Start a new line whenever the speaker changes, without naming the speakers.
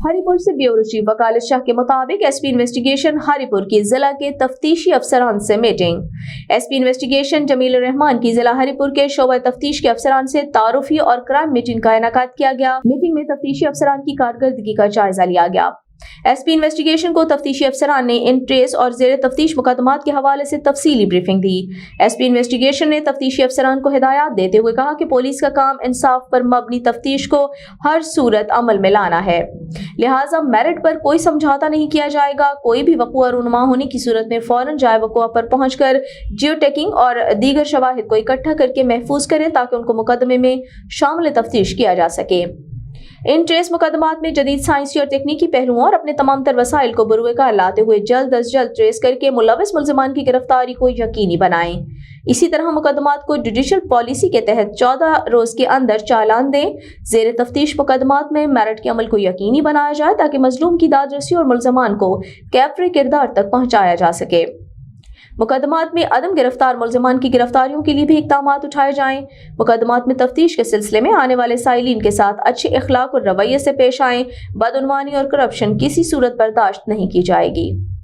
हरिपुर से bureau chief वकालत शाह के मुताबिक एसपी इन्वेस्टिगेशन हरिपुर की जिला के तफ्तीशी अफसरान से मीटिंग। एसपी इन्वेस्टिगेशन जमील रहमान की जिला हरिपुर के शोबा तफ्तीश के अफसरान से तारुफी और क्राइम मीटिंग का इनेकाद किया गया। मीटिंग में तफ्तीशी अफसरान की कारकर्दगी का जायजा लिया गया। एसपी इन्वेस्टिगेशन को तफ्तीशी अफसरान ने इन ट्रेस और जेर तफ्तीश मुकदमात के हवाले से तफसीली ब्रीफिंग दी। एसपी इन्वेस्टिगेशन ने तफ्तीशी अफसरान को हिदायत देते हुए कहा कि पुलिस का काम इंसाफ पर मबनी तफ्तीश को हर सूरत अमल में लाना है, लिहाजा मेरिट पर कोई समझौता नहीं किया जाएगा। कोई भी वक़ुआ रूनुमा होने की सूरत में फौरन जाए वक़ुआ पर पहुंचकर जियो टैगिंग और दीगर शवाहिद को इकट्ठा करके महफूज करें ताकि उनको मुकदमे में शामिल तफ्तीश किया जा सके। इन ट्रेस मुकदमात में जदीद साइंसी और तकनीकी पहलुओं और अपने तमाम तर वसाइल को बरूए कार लाते हुए जल्द अज जल्द ट्रेस करके मुलविस मुल्ज़िमान की गिरफ्तारी को यकीनी बनाएं। इसी तरह मुकदमात को जुडिशल पॉलिसी के तहत 14 रोज के अंदर चालान दें। जेर तफ्तीश मुकदमात में मेरिट के अमल को यकीनी बनाया जाए ताकि मजलूम की दादरसी और मुल्ज़िमान को कैफरे किरदार तक पहुँचाया जा सके। मुकदमात में अदम गिरफ्तार मुल्ज़िमान की गिरफ्तारियों के लिए भी इक़दामात उठाए जाएं। मुकदमात में तफ्तीश के सिलसिले में आने वाले साइलिन के साथ अच्छे इखलाक और रवैये से पेश आएं। बदउनवानी और करप्शन किसी सूरत बर्दाश्त नहीं की जाएगी।